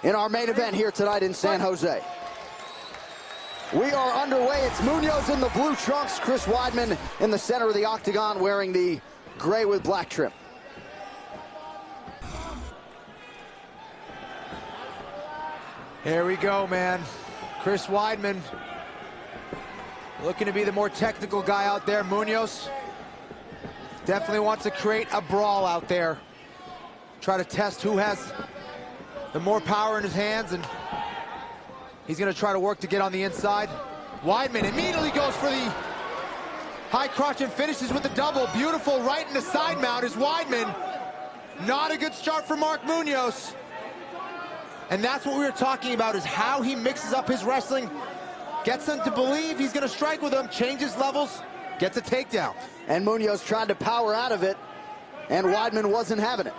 in our main event here tonight in San Jose. We are underway. It's Munoz in the blue trunks, Chris Weidman in the center of the octagon wearing the gray with black trim. Here we go, man. Chris Weidman looking to be the more technical guy out there. Munoz definitely wants to create a brawl out there. Try to test who has the more power in his hands, and he's gonna try to work to get on the inside. Weidman immediately goes for the high crotch and finishes with the double. Beautiful right in the side mount is Weidman. Not a good start for Mark Munoz. And that's what we were talking about, is how he mixes up his wrestling, gets them to believe he's gonna strike with them, changes levels, gets a takedown. And Munoz tried to power out of it, and Weidman wasn't having it.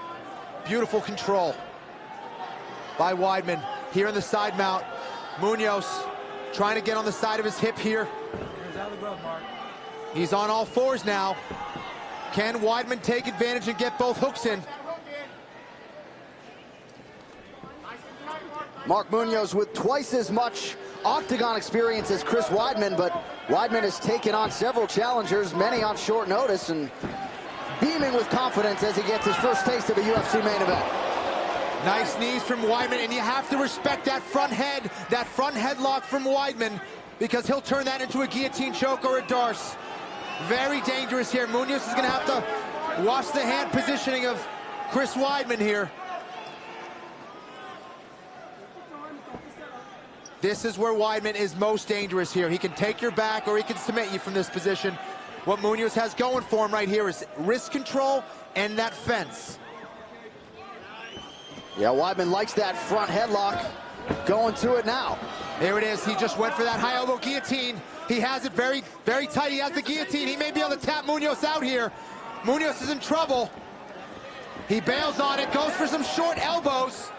Beautiful control by Weidman here in the side mount. Munoz trying to get on the side of his hip here. He's on all fours now. Can Weidman take advantage and get both hooks in? Mark Munoz with twice as much octagon experience as Chris Weidman, but Weidman has taken on several challengers, many on short notice, and beaming with confidence as he gets his first taste of a UFC main event. Nice knees from Weidman, and you have to respect that front headlock from Weidman, because he'll turn that into a guillotine choke or a darce. Very dangerous here. Munoz is gonna have to watch the hand positioning of Chris Weidman here. This is where Weidman is most dangerous here. He can take your back or he can submit you from this position. What Munoz has going for him right here is wrist control and that fence. Yeah, Weidman likes that front headlock. Going to it now. There it is. He just went for that high elbow guillotine. He has it very, very tight. He has the guillotine. He may be able to tap Munoz out here. Munoz is in trouble. He bails on it, goes for some short elbows.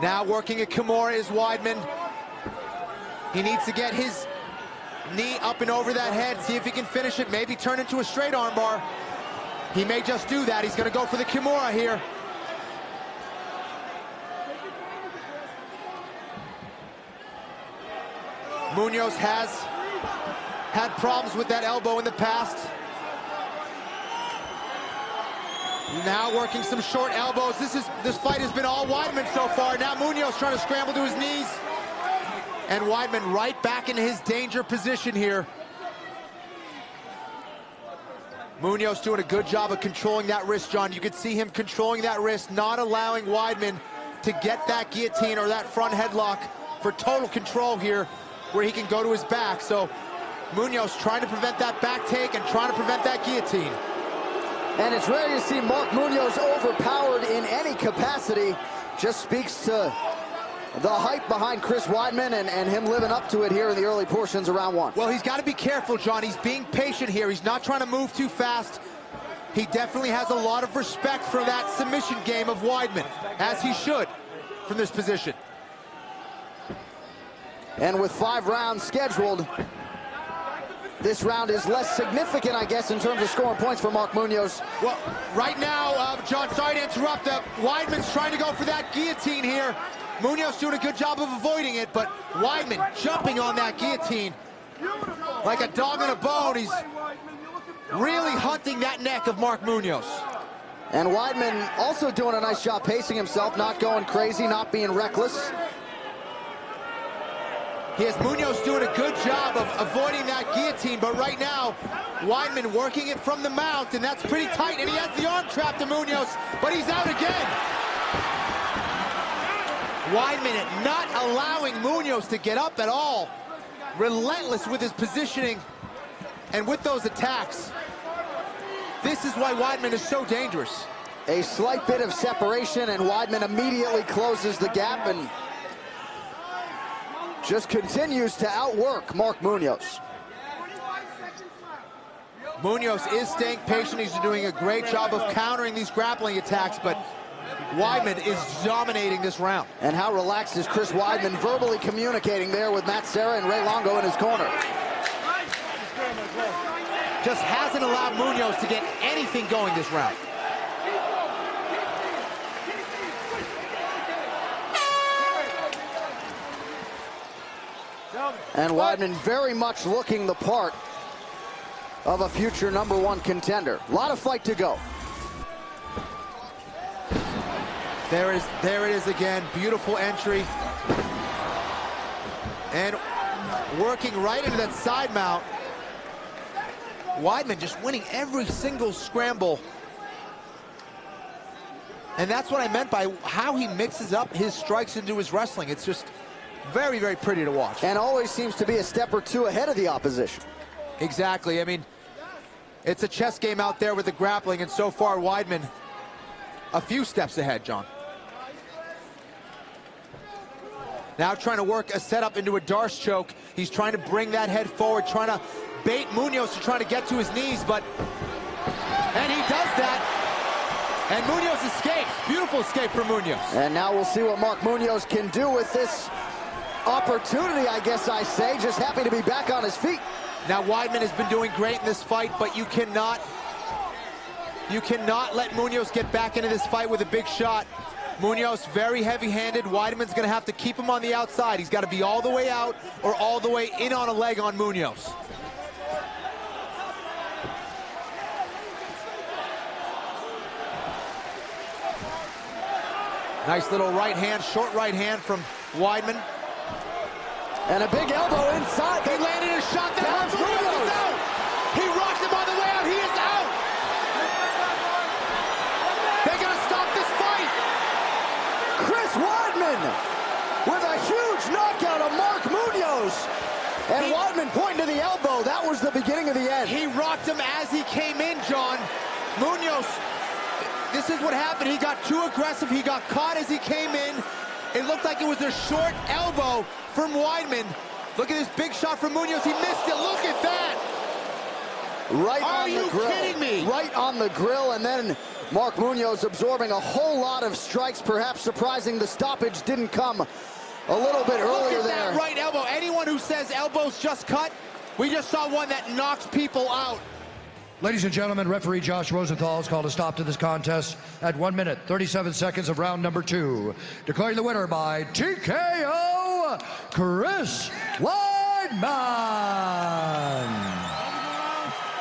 Now working at Kimura is Weidman. He needs to get his knee up and over that head, see if he can finish it, maybe turn into a straight armbar. He may just do that. He's gonna go for the Kimura here. Munoz has had problems with that elbow in the past. Now working some short elbows. This fight has been all Weidman so far. Now Munoz trying to scramble to his knees. And Weidman right back in his danger position here. Munoz doing a good job of controlling that wrist, John. You could see him controlling that wrist, not allowing Weidman to get that guillotine or that front headlock for total control here, where he can go to his back. So Munoz trying to prevent that back take and trying to prevent that guillotine. And it's rare to see Mark Munoz overpowered in any capacity. Just speaks to the hype behind Chris Weidman and him living up to it here in the early portions of round one. Well, he's got to be careful, John. He's being patient here. He's not trying to move too fast. He definitely has a lot of respect for that submission game of Weidman, as he should from this position. And with 5 rounds scheduled, this round is less significant, I guess, in terms of scoring points for Mark Munoz. Well, right now, John, sorry to interrupt, Weidman's trying to go for that guillotine here. Munoz doing a good job of avoiding it, but Weidman jumping on that guillotine like a dog on a bone. He's really hunting that neck of Mark Munoz. And Weidman also doing a nice job pacing himself, not going crazy, not being reckless. He has Munoz doing a good job of avoiding that guillotine, but right now, Weidman working it from the mount, and that's pretty tight, and he has the arm trap to Munoz, but he's out again. Weidman not allowing Munoz to get up at all. Relentless with his positioning and with those attacks. This is why Weidman is so dangerous. A slight bit of separation, and Weidman immediately closes the gap and just continues to outwork Mark Munoz. Munoz is staying patient. He's doing a great job of countering these grappling attacks, but Weidman is dominating this round. And how relaxed is Chris Weidman, verbally communicating there with Matt Serra and Ray Longo in his corner. Just hasn't allowed Munoz to get anything going this round. And Weidman very much looking the part of a future #1 contender. A lot of fight to go. There it is again. Beautiful entry. And working right into that side mount. Weidman just winning every single scramble. And that's what I meant by how he mixes up his strikes into his wrestling. It's just very, very pretty to watch. And always seems to be a step or two ahead of the opposition. Exactly. I mean, it's a chess game out there with the grappling, and so far Weidman a few steps ahead, John. Now trying to work a setup into a Darce choke. He's trying to bring that head forward, trying to bait Munoz to try to get to his knees, and he does that. And Munoz escapes. Beautiful escape for Munoz. And now we'll see what Mark Munoz can do with this opportunity, I guess I say. Just happy to be back on his feet. Now Weidman has been doing great in this fight, but you cannot let Munoz get back into this fight with a big shot. Munoz very heavy-handed. Weidman's gonna have to keep him on the outside. He's gotta be all the way out or all the way in on a leg on Munoz. Nice little right hand, short right hand from Weidman. And a big elbow inside. He landed a shot that Munoz is out. He rocked him on the way out. He is out. They're gonna stop this fight. Chris Weidman with a huge knockout of Mark Munoz. And Weidman pointing to the elbow. That was the beginning of the end. He rocked him as he came in, John. Munoz, this is what happened. He got too aggressive. He got caught as he came in. It looked like it was a short elbow from Weidman. Look at this big shot from Munoz. He missed it. Look at that. Right on the grill. Are you kidding me? Right on the grill, and then Mark Munoz absorbing a whole lot of strikes, perhaps surprising the stoppage didn't come a little bit earlier Look at there. that right elbow. Anyone who says elbows just cut, we just saw one that knocks people out. Ladies and gentlemen, referee Josh Rosenthal has called a stop to this contest at 1 minute, 37 seconds of round number 2. Declaring the winner by TKO, Chris Weidman.